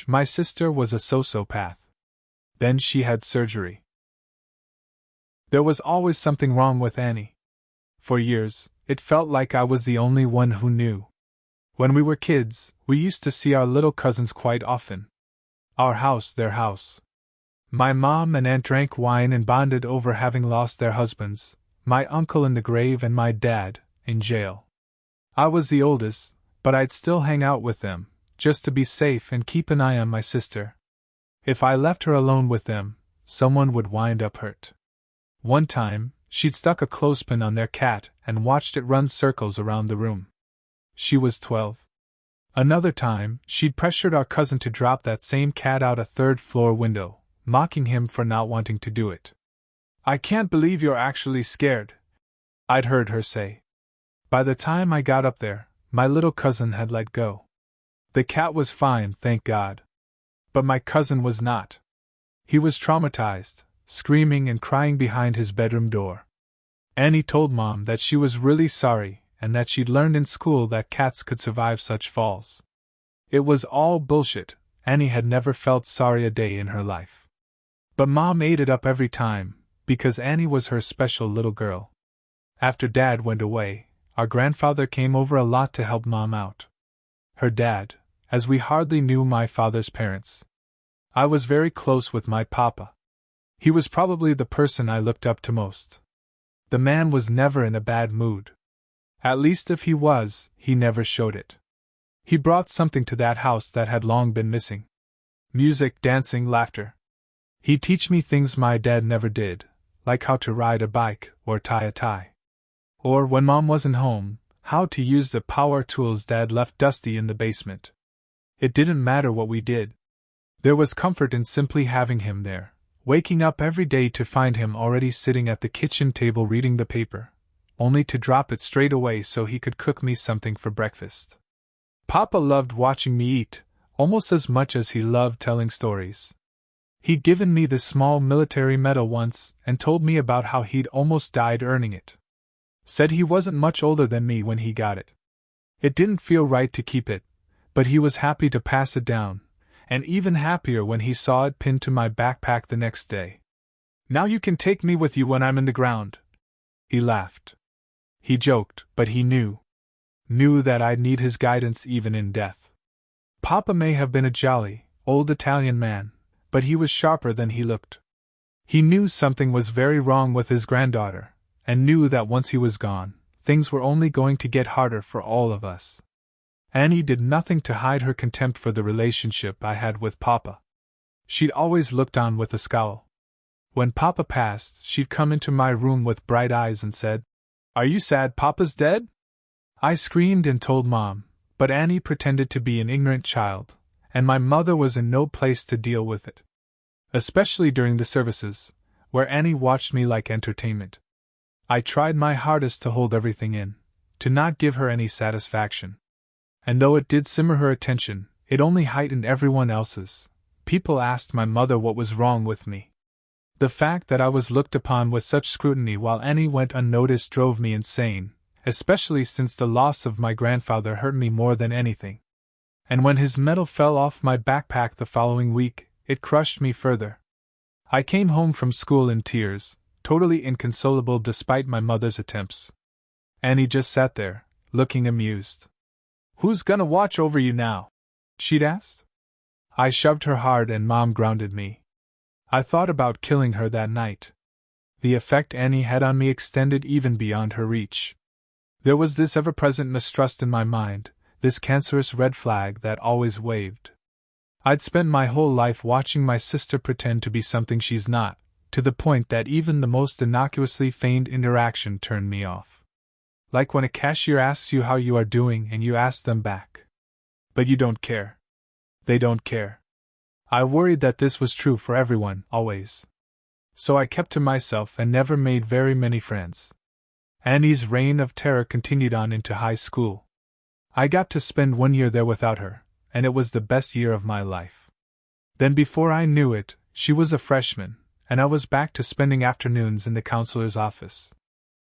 My sister was a sociopath. Then she had surgery. There was always something wrong with Annie. For years, it felt like I was the only one who knew. When we were kids, we used to see our little cousins quite often. Our house, their house. My mom and aunt drank wine and bonded over having lost their husbands, my uncle in the grave and my dad, in jail. I was the oldest, but I'd still hang out with them, just to be safe and keep an eye on my sister. If I left her alone with them, someone would wind up hurt. One time, she'd stuck a clothespin on their cat and watched it run circles around the room. She was 12. Another time, she'd pressured our cousin to drop that same cat out a third-floor window, mocking him for not wanting to do it. "I can't believe you're actually scared," I'd heard her say. By the time I got up there, my little cousin had let go. The cat was fine, thank God. But my cousin was not. He was traumatized, screaming and crying behind his bedroom door. Annie told Mom that she was really sorry and that she'd learned in school that cats could survive such falls. It was all bullshit. Annie had never felt sorry a day in her life. But Mom ate it up every time, because Annie was her special little girl. After Dad went away, our grandfather came over a lot to help Mom out. Her dad, as we hardly knew my father's parents. I was very close with my papa. He was probably the person I looked up to most. The man was never in a bad mood. At least if he was, he never showed it. He brought something to that house that had long been missing. Music, dancing, laughter. He'd teach me things my dad never did, like how to ride a bike or tie a tie. Or, when Mom wasn't home, how to use the power tools Dad left dusty in the basement. It didn't matter what we did. There was comfort in simply having him there, waking up every day to find him already sitting at the kitchen table reading the paper, only to drop it straight away so he could cook me something for breakfast. Papa loved watching me eat, almost as much as he loved telling stories. He'd given me this small military medal once and told me about how he'd almost died earning it. Said he wasn't much older than me when he got it. It didn't feel right to keep it, but he was happy to pass it down, and even happier when he saw it pinned to my backpack the next day. "Now you can take me with you when I'm in the ground." He laughed. He joked, but he knew that I'd need his guidance even in death. Papa may have been a jolly, old Italian man, but he was sharper than he looked. He knew something was very wrong with his granddaughter, and knew that once he was gone, things were only going to get harder for all of us. Annie did nothing to hide her contempt for the relationship I had with Papa. She'd always looked on with a scowl. When Papa passed, she'd come into my room with bright eyes and said, "Are you sad Papa's dead?" I screamed and told Mom, but Annie pretended to be an ignorant child, and my mother was in no place to deal with it. Especially during the services, where Annie watched me like entertainment. I tried my hardest to hold everything in, to not give her any satisfaction. And though it did simmer her attention, it only heightened everyone else's. People asked my mother what was wrong with me. The fact that I was looked upon with such scrutiny while Annie went unnoticed drove me insane, especially since the loss of my grandfather hurt me more than anything. And when his medal fell off my backpack the following week, it crushed me further. I came home from school in tears, totally inconsolable despite my mother's attempts. Annie just sat there, looking amused. "Who's gonna watch over you now?" she'd asked. I shoved her hard and Mom grounded me. I thought about killing her that night. The effect Annie had on me extended even beyond her reach. There was this ever-present mistrust in my mind, this cancerous red flag that always waved. I'd spent my whole life watching my sister pretend to be something she's not, to the point that even the most innocuously feigned interaction turned me off. Like when a cashier asks you how you are doing and you ask them back. But you don't care. They don't care. I worried that this was true for everyone, always. So I kept to myself and never made very many friends. Annie's reign of terror continued on into high school. I got to spend 1 year there without her, and it was the best year of my life. Then before I knew it, she was a freshman, and I was back to spending afternoons in the counselor's office.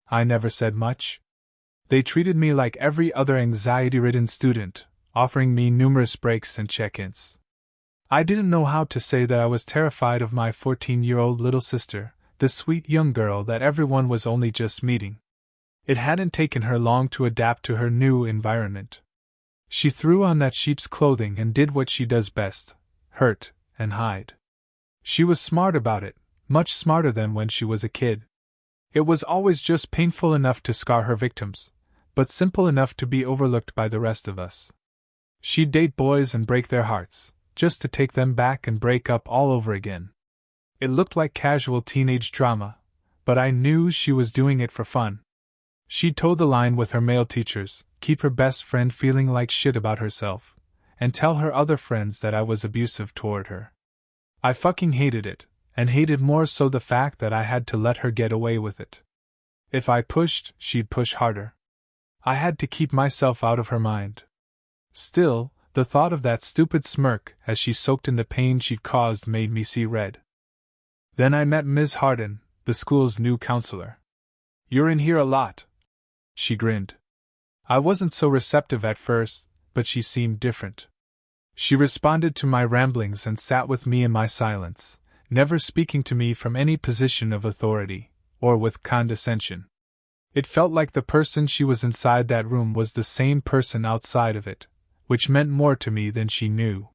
I never said much. They treated me like every other anxiety-ridden student, offering me numerous breaks and check-ins. I didn't know how to say that I was terrified of my 14-year-old little sister, the sweet young girl that everyone was only just meeting. It hadn't taken her long to adapt to her new environment. She threw on that sheep's clothing and did what she does best: hurt and hide. She was smart about it, much smarter than when she was a kid. It was always just painful enough to scar her victims, but simple enough to be overlooked by the rest of us. She'd date boys and break their hearts, just to take them back and break up all over again. It looked like casual teenage drama, but I knew she was doing it for fun. She'd toe the line with her male teachers, keep her best friend feeling like shit about herself, and tell her other friends that I was abusive toward her. I fucking hated it, and hated more so the fact that I had to let her get away with it. If I pushed, she'd push harder. I had to keep myself out of her mind. Still, the thought of that stupid smirk as she soaked in the pain she'd caused made me see red. Then I met Ms. Hardin, the school's new counselor. "You're in here a lot." She grinned. I wasn't so receptive at first, but she seemed different. She responded to my ramblings and sat with me in my silence, never speaking to me from any position of authority, or with condescension. It felt like the person she was inside that room was the same person outside of it, which meant more to me than she knew.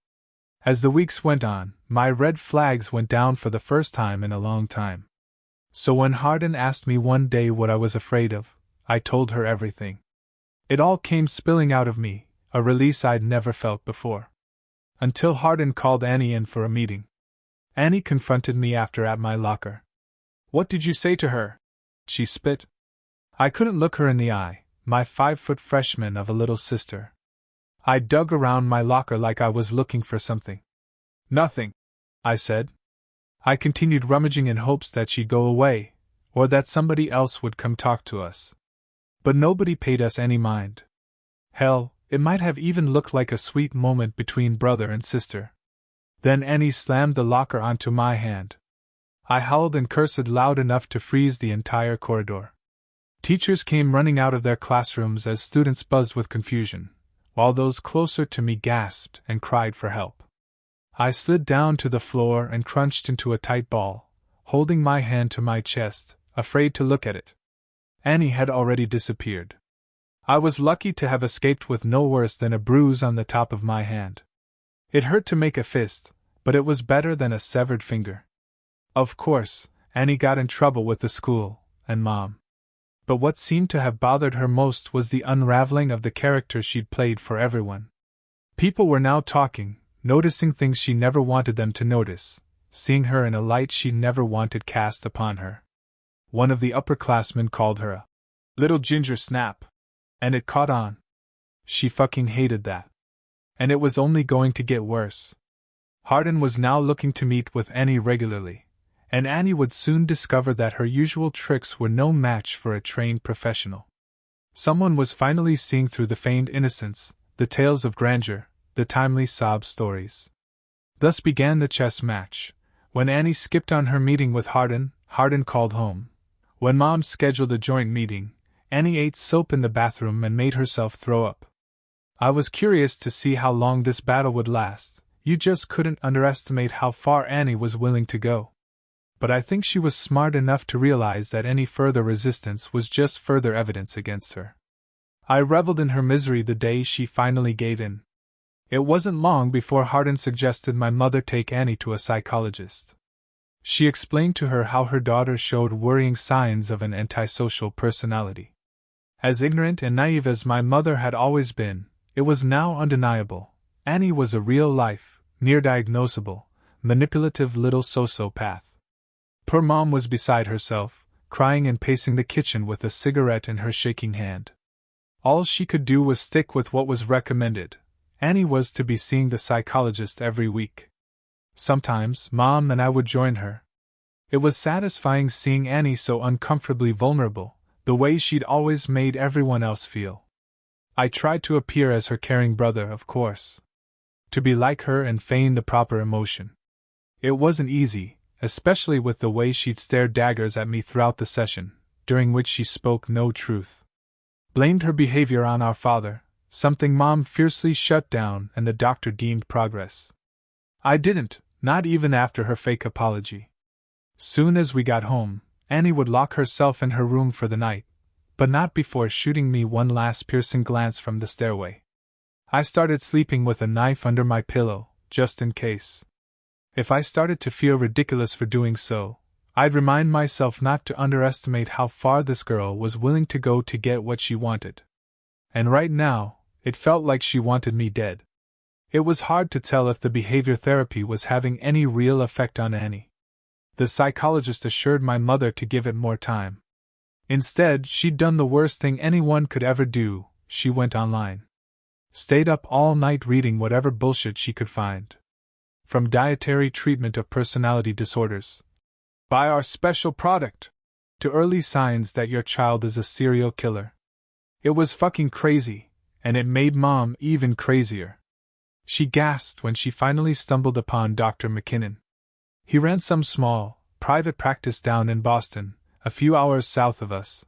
As the weeks went on, my red flags went down for the first time in a long time. So when Hardin asked me one day what I was afraid of, I told her everything. It all came spilling out of me, a release I'd never felt before. Until Hardin called Annie in for a meeting. Annie confronted me after at my locker. "What did you say to her?" she spit. I couldn't look her in the eye, my 5-foot freshman of a little sister. I dug around my locker like I was looking for something. "Nothing," I said. I continued rummaging in hopes that she'd go away, or that somebody else would come talk to us. But nobody paid us any mind. Hell, it might have even looked like a sweet moment between brother and sister. Then Annie slammed the locker onto my hand. I howled and cursed loud enough to freeze the entire corridor. Teachers came running out of their classrooms as students buzzed with confusion, while those closer to me gasped and cried for help. I slid down to the floor and crunched into a tight ball, holding my hand to my chest, afraid to look at it. Annie had already disappeared. I was lucky to have escaped with no worse than a bruise on the top of my hand. It hurt to make a fist, but it was better than a severed finger. Of course, Annie got in trouble with the school and Mom. But what seemed to have bothered her most was the unraveling of the character she'd played for everyone. People were now talking, noticing things she never wanted them to notice, seeing her in a light she never wanted cast upon her. One of the upperclassmen called her a little ginger snap, and it caught on. She fucking hated that. And it was only going to get worse. Hardin was now looking to meet with Annie regularly, and Annie would soon discover that her usual tricks were no match for a trained professional. Someone was finally seeing through the feigned innocence, the tales of grandeur, the timely sob stories. Thus began the chess match. When Annie skipped on her meeting with Hardin, Hardin called home. When Mom scheduled a joint meeting, Annie ate soap in the bathroom and made herself throw up. I was curious to see how long this battle would last. You just couldn't underestimate how far Annie was willing to go. But I think she was smart enough to realize that any further resistance was just further evidence against her. I reveled in her misery the day she finally gave in. It wasn't long before Hardin suggested my mother take Annie to a psychologist. She explained to her how her daughter showed worrying signs of an antisocial personality. As ignorant and naive as my mother had always been, it was now undeniable. Annie was a real-life, near-diagnosable, manipulative little sociopath. Poor Mom was beside herself, crying and pacing the kitchen with a cigarette in her shaking hand. All she could do was stick with what was recommended. Annie was to be seeing the psychologist every week. Sometimes Mom and I would join her. It was satisfying seeing Annie so uncomfortably vulnerable, the way she'd always made everyone else feel. I tried to appear as her caring brother, of course. To be like her and feign the proper emotion. It wasn't easy, especially with the way she'd stare daggers at me throughout the session, during which she spoke no truth. Blamed her behavior on our father, something Mom fiercely shut down and the doctor deemed progress. I didn't, not even after her fake apology. Soon as we got home, Annie would lock herself in her room for the night, but not before shooting me one last piercing glance from the stairway. I started sleeping with a knife under my pillow, just in case. If I started to feel ridiculous for doing so, I'd remind myself not to underestimate how far this girl was willing to go to get what she wanted. And right now, it felt like she wanted me dead. It was hard to tell if the behavior therapy was having any real effect on Annie. The psychologist assured my mother to give it more time. Instead, she'd done the worst thing anyone could ever do. She went online. Stayed up all night reading whatever bullshit she could find. From dietary treatment of personality disorders, buy our special product, to early signs that your child is a serial killer. It was fucking crazy, and it made Mom even crazier. She gasped when she finally stumbled upon Dr. McKinnon. He ran some small, private practice down in Boston, a few hours south of us.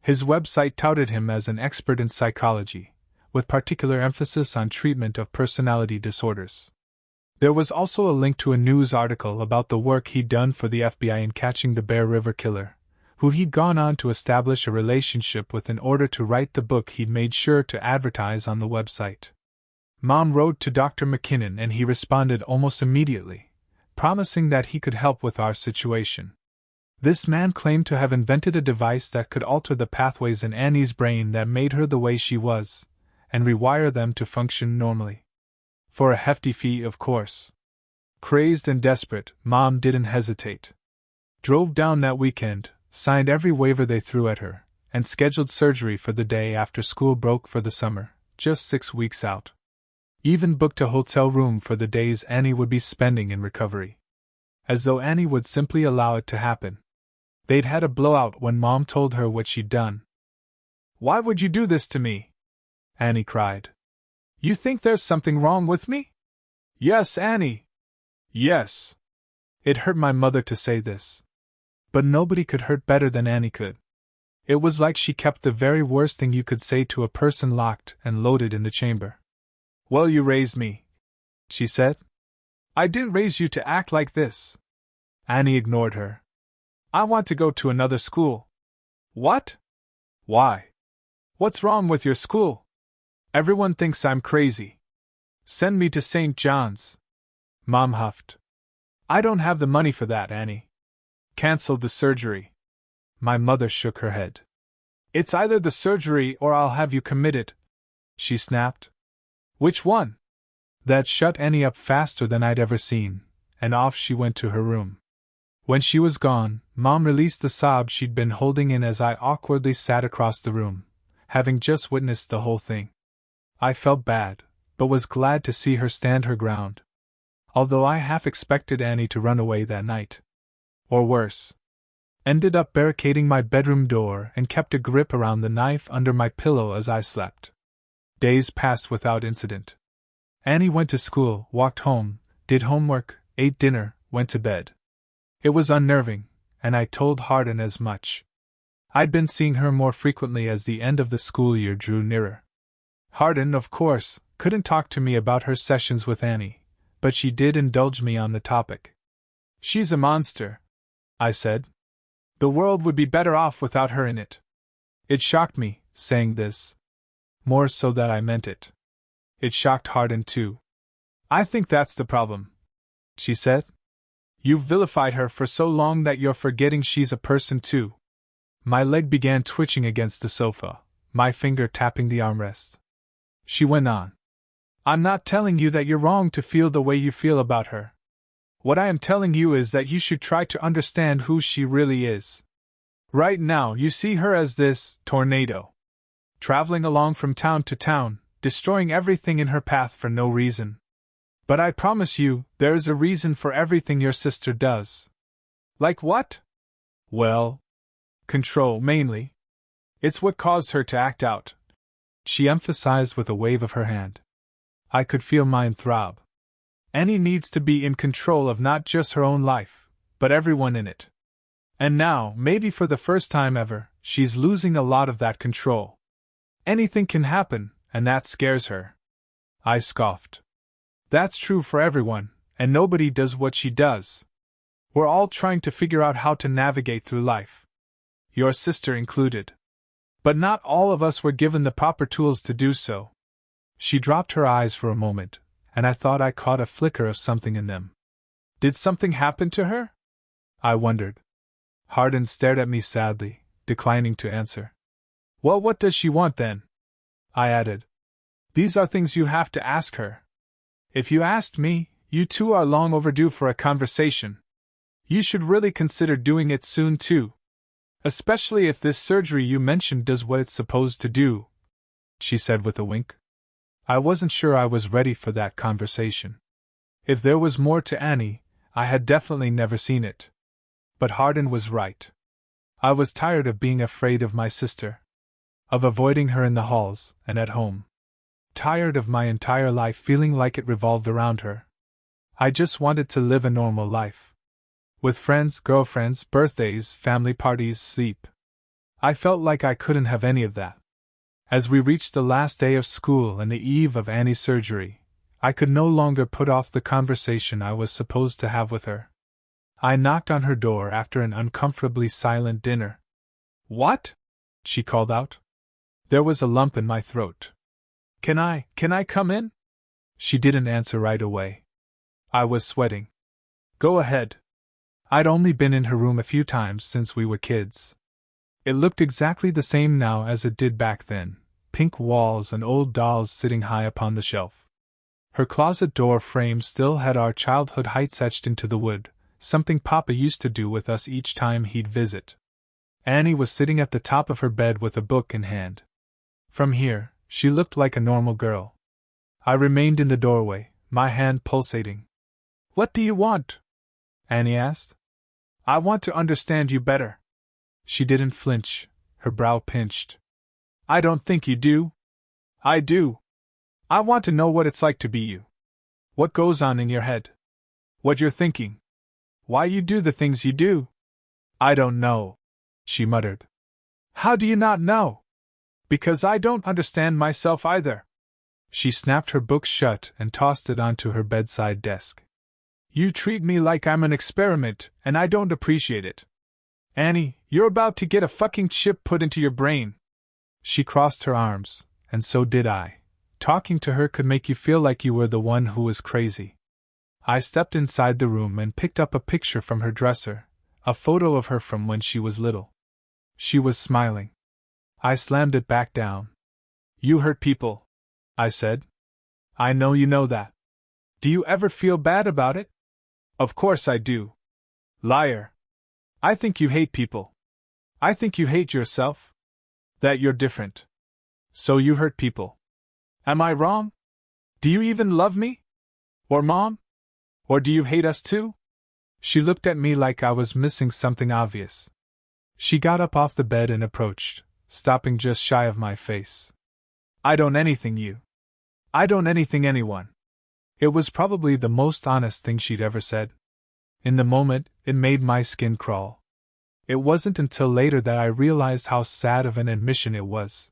His website touted him as an expert in psychology, with particular emphasis on treatment of personality disorders. There was also a link to a news article about the work he'd done for the FBI in catching the Bear River Killer, who he'd gone on to establish a relationship with in order to write the book he'd made sure to advertise on the website. Mom wrote to Dr. McKinnon and he responded almost immediately, promising that he could help with our situation. This man claimed to have invented a device that could alter the pathways in Annie's brain that made her the way she was, and rewire them to function normally. For a hefty fee, of course. Crazed and desperate, Mom didn't hesitate. Drove down that weekend, signed every waiver they threw at her, and scheduled surgery for the day after school broke for the summer, just 6 weeks out. Even booked a hotel room for the days Annie would be spending in recovery. As though Annie would simply allow it to happen. They'd had a blowout when Mom told her what she'd done. "Why would you do this to me?" Annie cried. "You think there's something wrong with me?" "Yes, Annie. Yes." It hurt my mother to say this. But nobody could hurt better than Annie could. It was like she kept the very worst thing you could say to a person locked and loaded in the chamber. "Well, you raised me," she said. "I didn't raise you to act like this." Annie ignored her. "I want to go to another school." "What? Why? What's wrong with your school?" "Everyone thinks I'm crazy." "Send me to St. John's." Mom huffed. "I don't have the money for that, Annie." "Cancel the surgery." My mother shook her head. "It's either the surgery or I'll have you committed," she snapped. "Which one?" That shut Annie up faster than I'd ever seen, and off she went to her room. When she was gone, Mom released the sob she'd been holding in as I awkwardly sat across the room, having just witnessed the whole thing. I felt bad, but was glad to see her stand her ground. Although I half expected Annie to run away that night. Or worse. Ended up barricading my bedroom door and kept a grip around the knife under my pillow as I slept. Days passed without incident. Annie went to school, walked home, did homework, ate dinner, went to bed. It was unnerving, and I told Hardin as much. I'd been seeing her more frequently as the end of the school year drew nearer. Hardin, of course, couldn't talk to me about her sessions with Annie, but she did indulge me on the topic. "She's a monster," I said. "The world would be better off without her in it." It shocked me, saying this. More so that I meant it. It shocked Hardin too. "I think that's the problem," she said. "You've vilified her for so long that you're forgetting she's a person too." My leg began twitching against the sofa, my finger tapping the armrest. She went on. "I'm not telling you that you're wrong to feel the way you feel about her. What I am telling you is that you should try to understand who she really is. Right now you see her as this tornado. Traveling along from town to town, destroying everything in her path for no reason. But I promise you, there is a reason for everything your sister does." "Like what?" "Well, control, mainly. It's what caused her to act out," she emphasized with a wave of her hand. I could feel mine throb. Annie needs to be in control of not just her own life, but everyone in it. And now, maybe for the first time ever, she's losing a lot of that control. Anything can happen, and that scares her. I scoffed. "That's true for everyone, And nobody does what she does. We're all trying to figure out how to navigate through life. Your sister included. But not all of us were given the proper tools to do so. She dropped her eyes for a moment, and I thought I caught a flicker of something in them. Did something happen to her? I wondered. Hardin stared at me sadly, declining to answer. Well, what does she want then? I added. These are things you have to ask her. If you asked me, you two are long overdue for a conversation. You should really consider doing it soon too. Especially if this surgery you mentioned does what it's supposed to do, she said with a wink. I wasn't sure I was ready for that conversation. If there was more to Annie, I had definitely never seen it. But Hardin was right. I was tired of being afraid of my sister. Of avoiding her in the halls and at home. Tired of my entire life feeling like it revolved around her. I just wanted to live a normal life. With friends, girlfriends, birthdays, family parties, sleep. I felt like I couldn't have any of that. As we reached the last day of school and the eve of Annie's surgery, I could no longer put off the conversation I was supposed to have with her. I knocked on her door after an uncomfortably silent dinner. What? She called out. There was a lump in my throat. Can I come in? She didn't answer right away. I was sweating. Go ahead. I'd only been in her room a few times since we were kids. It looked exactly the same now as it did back then, pink walls and old dolls sitting high upon the shelf. Her closet door frame still had our childhood heights etched into the wood, something Papa used to do with us each time he'd visit. Annie was sitting at the top of her bed with a book in hand. From here, she looked like a normal girl. I remained in the doorway, my hand pulsating. What do you want? Annie asked. I want to understand you better. She didn't flinch, her brow pinched. I don't think you do. I do. I want to know what it's like to be you. What goes on in your head. What you're thinking. Why you do the things you do. I don't know, she muttered. How do you not know? Because I don't understand myself either. She snapped her book shut and tossed it onto her bedside desk. You treat me like I'm an experiment, and I don't appreciate it. Annie, you're about to get a fucking chip put into your brain. She crossed her arms, and so did I. Talking to her could make you feel like you were the one who was crazy. I stepped inside the room and picked up a picture from her dresser, a photo of her from when she was little. She was smiling. I slammed it back down. You hurt people, I said. I know you know that. Do you ever feel bad about it? Of course I do. Liar. I think you hate people. I think you hate yourself. That you're different. So you hurt people. Am I wrong? Do you even love me? Or Mom? Or do you hate us too? She looked at me like I was missing something obvious. She got up off the bed and approached, stopping just shy of my face. I don't anything you. I don't anything anyone. It was probably the most honest thing she'd ever said. In the moment, it made my skin crawl. It wasn't until later that I realized how sad of an admission it was.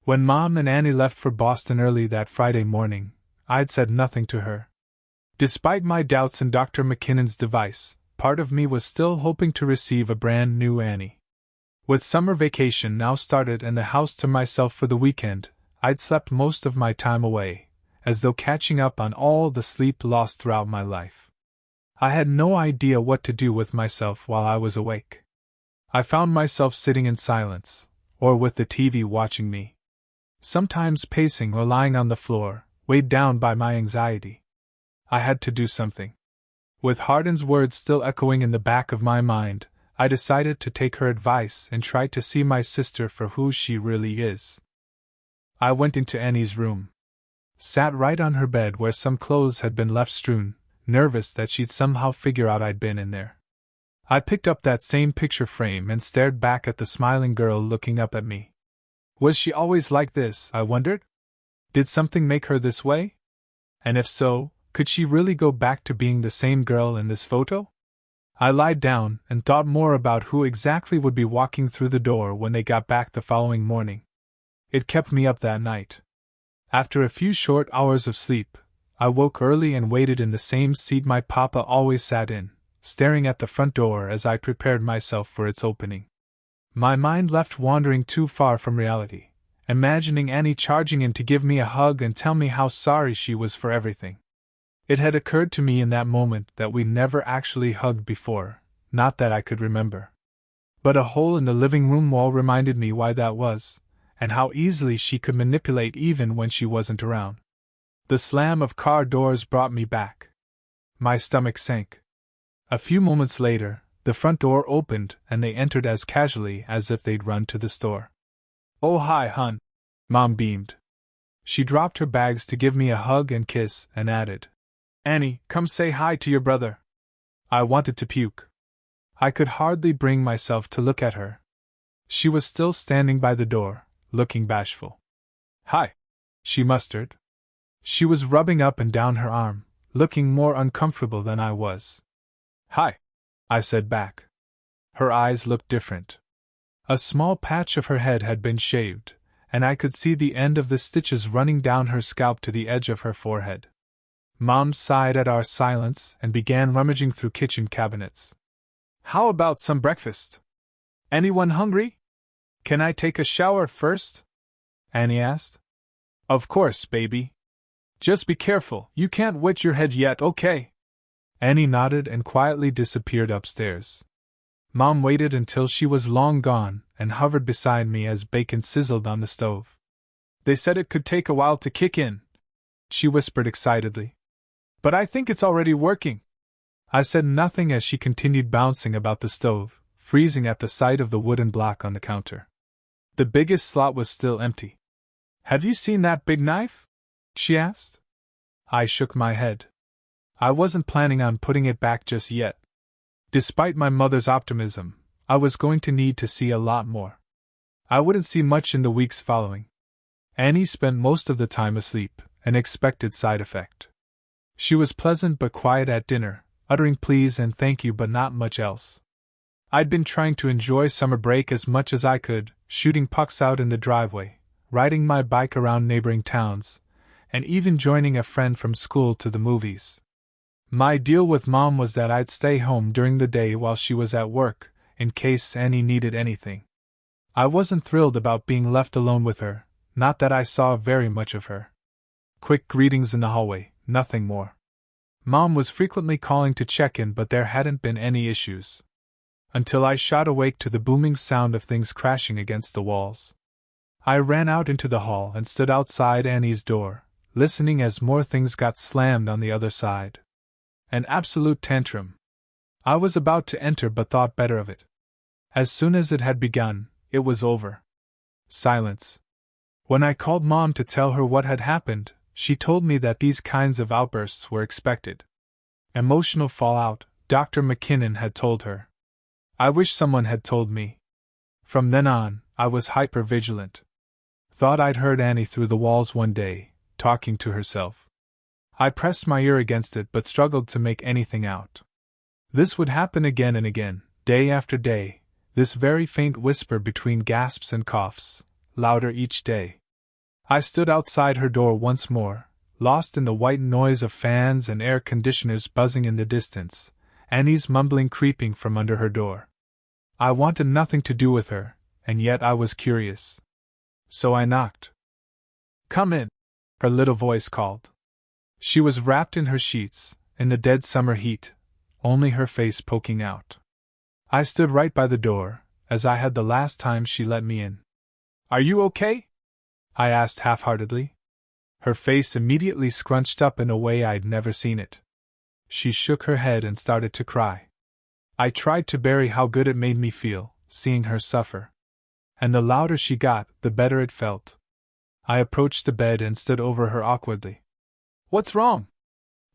When Mom and Annie left for Boston early that Friday morning, I'd said nothing to her. Despite my doubts in Dr. McKinnon's device, part of me was still hoping to receive a brand new Annie. With summer vacation now started and the house to myself for the weekend, I'd slept most of my time away, as though catching up on all the sleep lost throughout my life. I had no idea what to do with myself while I was awake. I found myself sitting in silence, or with the TV watching me. Sometimes pacing or lying on the floor, weighed down by my anxiety. I had to do something. With Hardin's words still echoing in the back of my mind, I decided to take her advice and try to see my sister for who she really is. I went into Annie's room. Sat right on her bed where some clothes had been left strewn, nervous that she'd somehow figure out I'd been in there. I picked up that same picture frame and stared back at the smiling girl looking up at me. Was she always like this, I wondered? Did something make her this way? And if so, could she really go back to being the same girl in this photo? I lied down and thought more about who exactly would be walking through the door when they got back the following morning. It kept me up that night. After a few short hours of sleep, I woke early and waited in the same seat my papa always sat in, staring at the front door as I prepared myself for its opening. My mind left wandering too far from reality, imagining Annie charging in to give me a hug and tell me how sorry she was for everything. It had occurred to me in that moment that we never actually hugged before, not that I could remember. But a hole in the living room wall reminded me why that was, and how easily she could manipulate even when she wasn't around. The slam of car doors brought me back. My stomach sank. A few moments later, the front door opened and they entered as casually as if they'd run to the store. "Oh, hi, hun," Mom beamed. She dropped her bags to give me a hug and kiss and added, "Annie, come say hi to your brother." I wanted to puke. I could hardly bring myself to look at her. She was still standing by the door, looking bashful. "Hi," she mustered. She was rubbing up and down her arm, looking more uncomfortable than I was. "Hi," I said back. Her eyes looked different. A small patch of her head had been shaved, and I could see the end of the stitches running down her scalp to the edge of her forehead. Mom sighed at our silence and began rummaging through kitchen cabinets. "How about some breakfast? Anyone hungry? Can I take a shower first?" Annie asked. "Of course, baby. Just be careful, you can't wet your head yet, okay?" Annie nodded and quietly disappeared upstairs. Mom waited until she was long gone and hovered beside me as bacon sizzled on the stove. "They said it could take a while to kick in," she whispered excitedly. "But I think it's already working." I said nothing as she continued bouncing about the stove, freezing at the sight of the wooden block on the counter. The biggest slot was still empty. "Have you seen that big knife?" she asked. I shook my head. I wasn't planning on putting it back just yet. Despite my mother's optimism, I was going to need to see a lot more. I wouldn't see much in the weeks following. Annie spent most of the time asleep, an expected side effect. She was pleasant but quiet at dinner, uttering please and thank you but not much else. I'd been trying to enjoy summer break as much as I could, shooting pucks out in the driveway, riding my bike around neighboring towns, and even joining a friend from school to the movies. My deal with Mom was that I'd stay home during the day while she was at work, in case Annie needed anything. I wasn't thrilled about being left alone with her, not that I saw very much of her. Quick greetings in the hallway, nothing more. Mom was frequently calling to check in, but there hadn't been any issues. Until I shot awake to the booming sound of things crashing against the walls. I ran out into the hall and stood outside Annie's door, listening as more things got slammed on the other side. An absolute tantrum. I was about to enter but thought better of it. As soon as it had begun, it was over. Silence. When I called Mom to tell her what had happened, she told me that these kinds of outbursts were expected. Emotional fallout, Dr. McKinnon had told her. I wish someone had told me. From then on, I was hyper-vigilant. Thought I'd heard Annie through the walls one day, talking to herself. I pressed my ear against it but struggled to make anything out. This would happen again and again, day after day, this very faint whisper between gasps and coughs, louder each day. I stood outside her door once more, lost in the white noise of fans and air conditioners buzzing in the distance, Annie's mumbling creeping from under her door. I wanted nothing to do with her, and yet I was curious. So I knocked. "Come in," her little voice called. She was wrapped in her sheets, in the dead summer heat, only her face poking out. I stood right by the door, as I had the last time she let me in. "Are you okay?" I asked half-heartedly. Her face immediately scrunched up in a way I'd never seen it. She shook her head and started to cry. I tried to bury how good it made me feel, seeing her suffer. And the louder she got, the better it felt. I approached the bed and stood over her awkwardly. "What's wrong?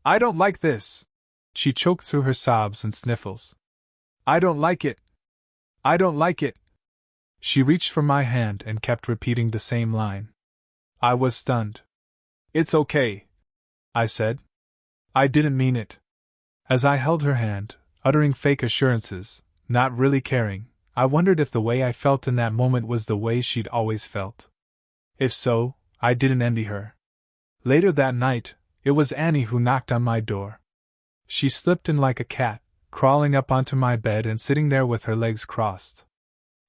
I don't like this." She choked through her sobs and sniffles. "I don't like it. I don't like it." She reached for my hand and kept repeating the same line. I was stunned. "It's okay," I said. I didn't mean it. As I held her hand, uttering fake assurances, not really caring, I wondered if the way I felt in that moment was the way she'd always felt. If so, I didn't envy her. Later that night, it was Annie who knocked on my door. She slipped in like a cat, crawling up onto my bed and sitting there with her legs crossed.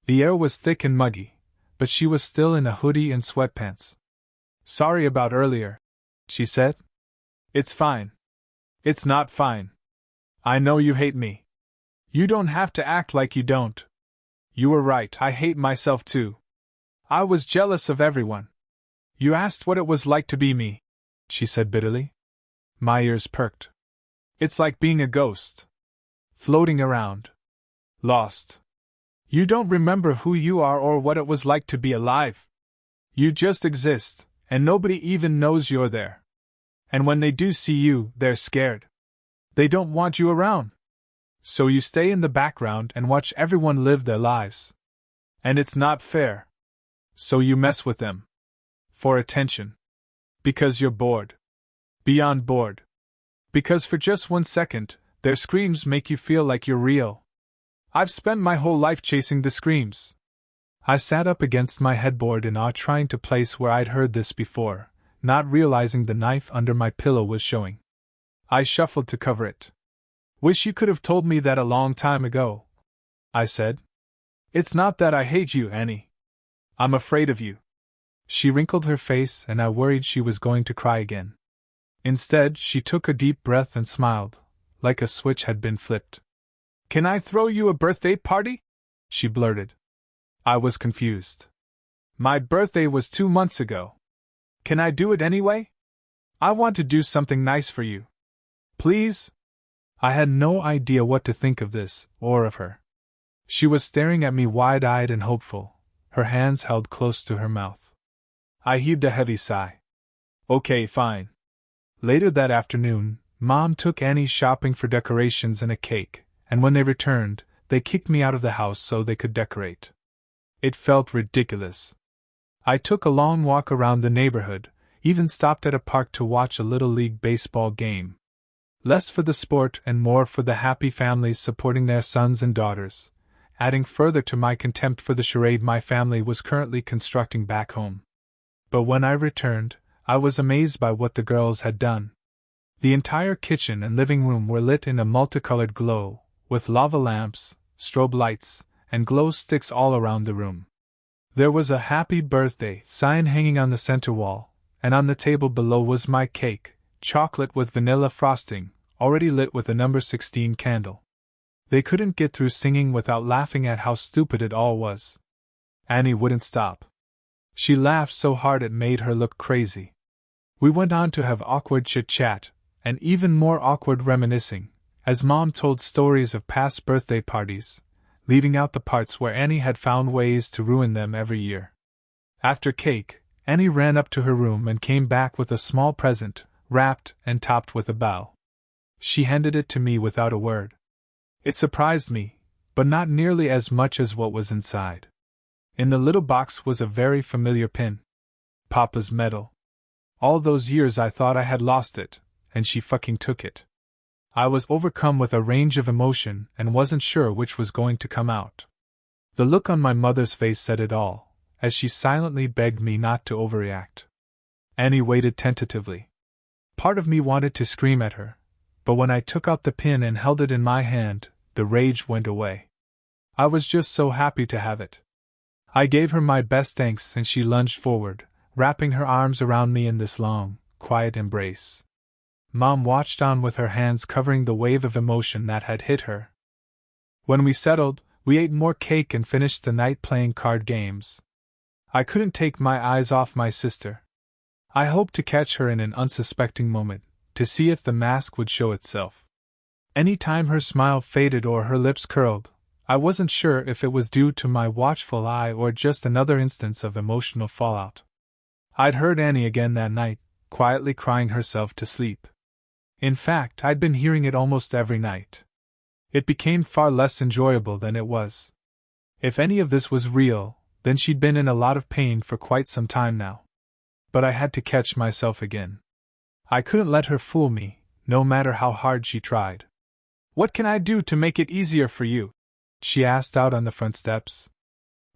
The air was thick and muggy, but she was still in a hoodie and sweatpants. "Sorry about earlier," she said. "It's fine. It's not fine. I know you hate me. You don't have to act like you don't. You were right, I hate myself too. I was jealous of everyone. You asked what it was like to be me," she said bitterly. My ears perked. "It's like being a ghost. Floating around. Lost. You don't remember who you are or what it was like to be alive. You just exist, and nobody even knows you're there. And when they do see you, they're scared. They don't want you around. So you stay in the background and watch everyone live their lives. And it's not fair. So you mess with them. For attention. Because you're bored. Beyond bored. Because for just 1 second, their screams make you feel like you're real. I've spent my whole life chasing the screams." I sat up against my headboard in awe, trying to place where I'd heard this before, not realizing the knife under my pillow was showing. I shuffled to cover it. "Wish you could have told me that a long time ago," I said. "It's not that I hate you, Annie. I'm afraid of you." She wrinkled her face, and I worried she was going to cry again. Instead, she took a deep breath and smiled, like a switch had been flipped. "Can I throw you a birthday party?" she blurted. I was confused. "My birthday was 2 months ago. Can I do it anyway? I want to do something nice for you. Please?" I had no idea what to think of this, or of her. She was staring at me wide-eyed and hopeful, her hands held close to her mouth. I heaved a heavy sigh. "Okay, fine." Later that afternoon, Mom took Annie shopping for decorations and a cake, and when they returned, they kicked me out of the house so they could decorate. It felt ridiculous. I took a long walk around the neighborhood, even stopped at a park to watch a Little League baseball game. Less for the sport and more for the happy families supporting their sons and daughters, adding further to my contempt for the charade my family was currently constructing back home. But when I returned, I was amazed by what the girls had done. The entire kitchen and living room were lit in a multicolored glow, with lava lamps, strobe lights, and glow sticks all around the room. There was a happy birthday sign hanging on the center wall, and on the table below was my cake, chocolate with vanilla frosting, already lit with a number 16 candle. They couldn't get through singing without laughing at how stupid it all was. Annie wouldn't stop. She laughed so hard it made her look crazy. We went on to have awkward chit-chat, and even more awkward reminiscing, as Mom told stories of past birthday parties, leaving out the parts where Annie had found ways to ruin them every year. After cake, Annie ran up to her room and came back with a small present, wrapped and topped with a bow. She handed it to me without a word. It surprised me, but not nearly as much as what was inside. In the little box was a very familiar pin. Papa's medal. All those years I thought I had lost it, and she fucking took it. I was overcome with a range of emotion and wasn't sure which was going to come out. The look on my mother's face said it all, as she silently begged me not to overreact. Annie waited tentatively. Part of me wanted to scream at her, but when I took out the pin and held it in my hand, the rage went away. I was just so happy to have it. I gave her my best thanks and she lunged forward, wrapping her arms around me in this long, quiet embrace. Mom watched on with her hands covering the wave of emotion that had hit her. When we settled, we ate more cake and finished the night playing card games. I couldn't take my eyes off my sister. I hoped to catch her in an unsuspecting moment, to see if the mask would show itself. Any time her smile faded or her lips curled, I wasn't sure if it was due to my watchful eye or just another instance of emotional fallout. I'd heard Annie again that night, quietly crying herself to sleep. In fact, I'd been hearing it almost every night. It became far less enjoyable than it was. If any of this was real, then she'd been in a lot of pain for quite some time now. But I had to catch myself again. I couldn't let her fool me, no matter how hard she tried. "What can I do to make it easier for you?" she asked out on the front steps.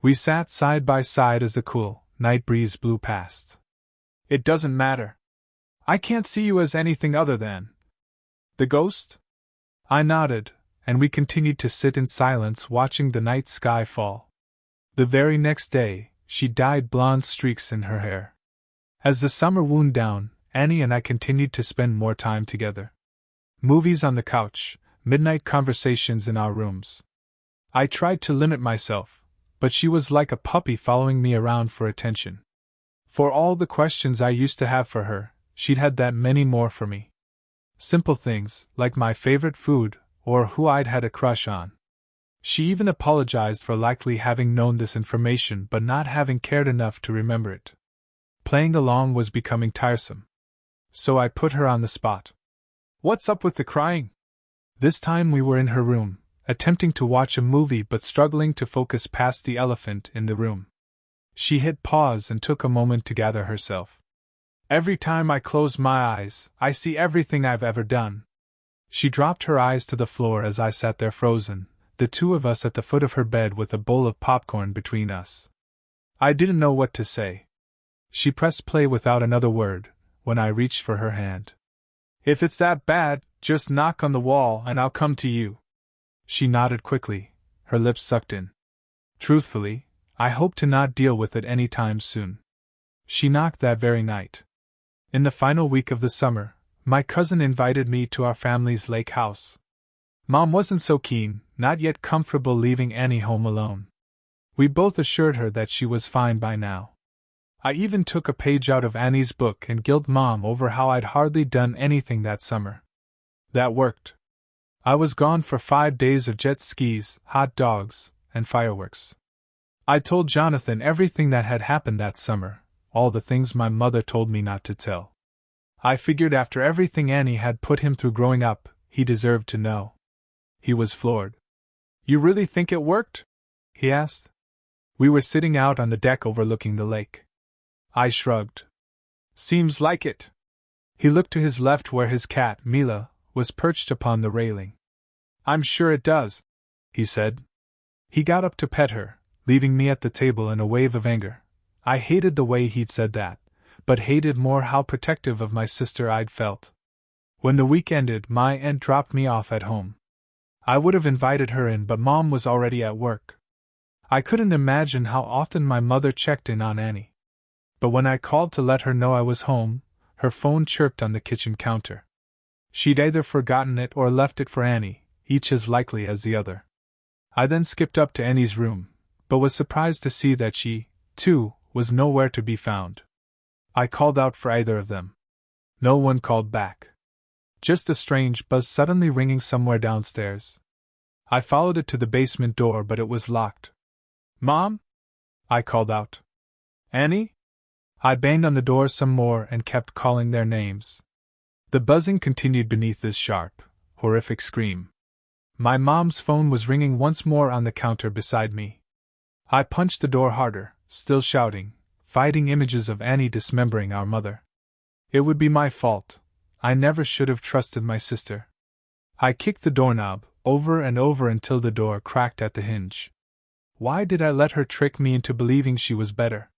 We sat side by side as the cool, night breeze blew past. "It doesn't matter. I can't see you as anything other than the ghost? I nodded, and we continued to sit in silence watching the night sky fall. The very next day, she dyed blonde streaks in her hair. As the summer wound down, Annie and I continued to spend more time together. Movies on the couch, midnight conversations in our rooms. I tried to limit myself, but she was like a puppy following me around for attention. For all the questions I used to have for her, she'd had that many more for me. Simple things, like my favorite food, or who I'd had a crush on. She even apologized for likely having known this information but not having cared enough to remember it. Playing along was becoming tiresome. So I put her on the spot. What's up with the crying? This time we were in her room, attempting to watch a movie but struggling to focus past the elephant in the room. She hit pause and took a moment to gather herself. Every time I close my eyes, I see everything I've ever done. She dropped her eyes to the floor as I sat there frozen, the two of us at the foot of her bed with a bowl of popcorn between us. I didn't know what to say. She pressed play without another word, when I reached for her hand. If it's that bad, just knock on the wall and I'll come to you. She nodded quickly, her lips sucked in. Truthfully, I hope to not deal with it any time soon. She knocked that very night. In the final week of the summer, my cousin invited me to our family's lake house. Mom wasn't so keen, not yet comfortable leaving Annie home alone. We both assured her that she was fine by now. I even took a page out of Annie's book and guilted Mom over how I'd hardly done anything that summer. That worked. I was gone for 5 days of jet skis, hot dogs, and fireworks. I told Jonathan everything that had happened that summer, all the things my mother told me not to tell. I figured after everything Annie had put him through growing up, he deserved to know. He was floored. You really think it worked? He asked. We were sitting out on the deck overlooking the lake. I shrugged. Seems like it. He looked to his left where his cat, Mila, was perched upon the railing. I'm sure it does, he said. He got up to pet her, leaving me at the table in a wave of anger. I hated the way he'd said that, but hated more how protective of my sister I'd felt. When the week ended, my aunt dropped me off at home. I would have invited her in, but Mom was already at work. I couldn't imagine how often my mother checked in on Annie. But when I called to let her know I was home, her phone chirped on the kitchen counter. She'd either forgotten it or left it for Annie, each as likely as the other. I then skipped up to Annie's room, but was surprised to see that she, too, was nowhere to be found. I called out for either of them. No one called back. Just a strange buzz suddenly ringing somewhere downstairs. I followed it to the basement door, but it was locked. Mom? I called out. Annie? I banged on the door some more and kept calling their names. The buzzing continued beneath this sharp, horrific scream. My mom's phone was ringing once more on the counter beside me. I punched the door harder, still shouting, fighting images of Annie dismembering our mother. It would be my fault. I never should have trusted my sister. I kicked the doorknob, over and over until the door cracked at the hinge. Why did I let her trick me into believing she was better?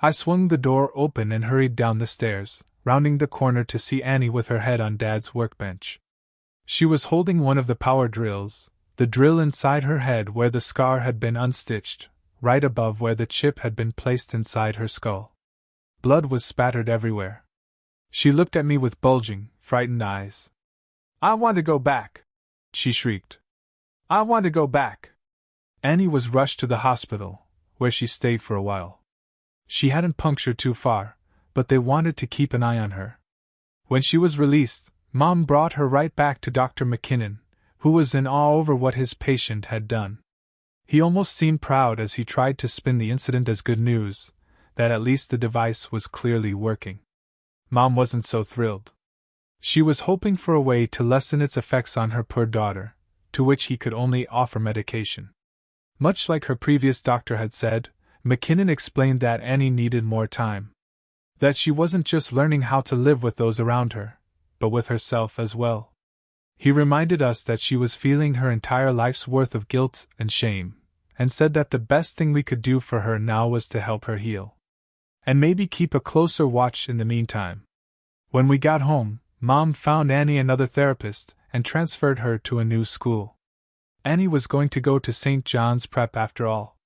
I swung the door open and hurried down the stairs, rounding the corner to see Annie with her head on Dad's workbench. She was holding one of the power drills, the drill inside her head where the scar had been unstitched, right above where the chip had been placed inside her skull. Blood was spattered everywhere. She looked at me with bulging, frightened eyes. I want to go back, she shrieked. I want to go back. Annie was rushed to the hospital, where she stayed for a while. She hadn't punctured too far, but they wanted to keep an eye on her. When she was released, Mom brought her right back to Dr. McKinnon, who was in awe over what his patient had done. He almost seemed proud as he tried to spin the incident as good news, that at least the device was clearly working. Mom wasn't so thrilled. She was hoping for a way to lessen its effects on her poor daughter, to which he could only offer medication. Much like her previous doctor had said, McKinnon explained that Annie needed more time. That she wasn't just learning how to live with those around her, but with herself as well. He reminded us that she was feeling her entire life's worth of guilt and shame, and said that the best thing we could do for her now was to help her heal. And maybe keep a closer watch in the meantime. When we got home, Mom found Annie another therapist and transferred her to a new school. Annie was going to go to St. John's Prep after all.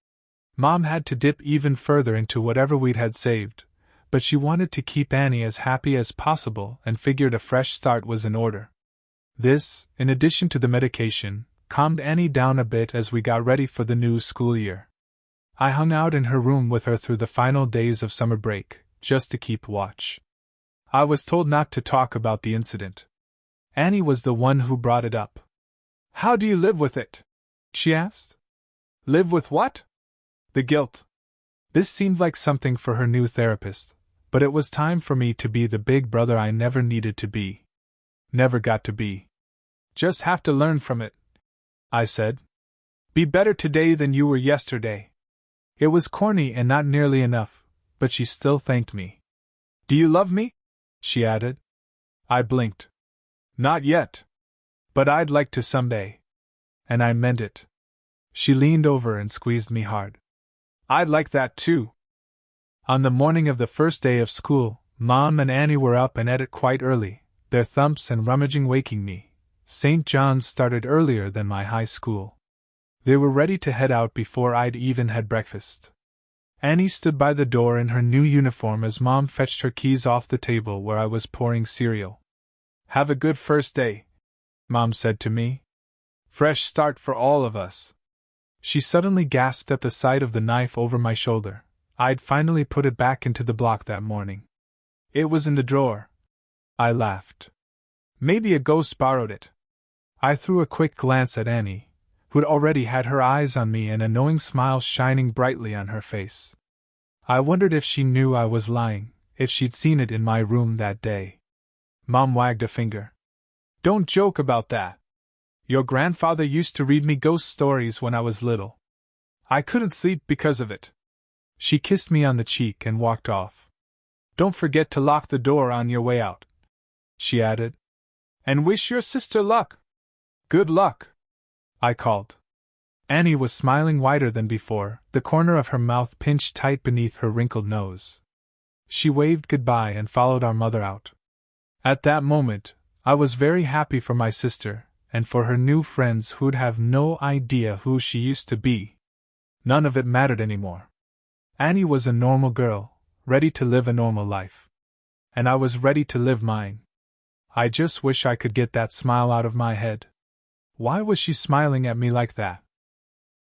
Mom had to dip even further into whatever we'd had saved, but she wanted to keep Annie as happy as possible and figured a fresh start was in order. This, in addition to the medication, calmed Annie down a bit as we got ready for the new school year. I hung out in her room with her through the final days of summer break, just to keep watch. I was told not to talk about the incident. Annie was the one who brought it up. "How do you live with it?" she asked. "Live with what?" "The guilt." This seemed like something for her new therapist, but it was time for me to be the big brother I never needed to be. Never got to be. "Just have to learn from it," I said. "Be better today than you were yesterday." It was corny and not nearly enough, but she still thanked me. "Do you love me?" she added. I blinked. "Not yet. But I'd like to someday." And I meant it. She leaned over and squeezed me hard. "I'd like that too." On the morning of the first day of school, Mom and Annie were up and at it quite early, their thumps and rummaging waking me. St. John's started earlier than my high school. They were ready to head out before I'd even had breakfast. Annie stood by the door in her new uniform as Mom fetched her keys off the table where I was pouring cereal. "Have a good first day," Mom said to me. "Fresh start for all of us." She suddenly gasped at the sight of the knife over my shoulder. I'd finally put it back into the block that morning. "It was in the drawer." I laughed. "Maybe a ghost borrowed it." I threw a quick glance at Annie, who'd already had her eyes on me and a knowing smile shining brightly on her face. I wondered if she knew I was lying, if she'd seen it in my room that day. Mom wagged a finger. "Don't joke about that. Your grandfather used to read me ghost stories when I was little. I couldn't sleep because of it." She kissed me on the cheek and walked off. "Don't forget to lock the door on your way out," she added. "And wish your sister luck." "Good luck," I called. Annie was smiling wider than before, the corner of her mouth pinched tight beneath her wrinkled nose. She waved goodbye and followed our mother out. At that moment, I was very happy for my sister, and for her new friends who'd have no idea who she used to be. None of it mattered anymore. Annie was a normal girl, ready to live a normal life. And I was ready to live mine. I just wish I could get that smile out of my head. Why was she smiling at me like that?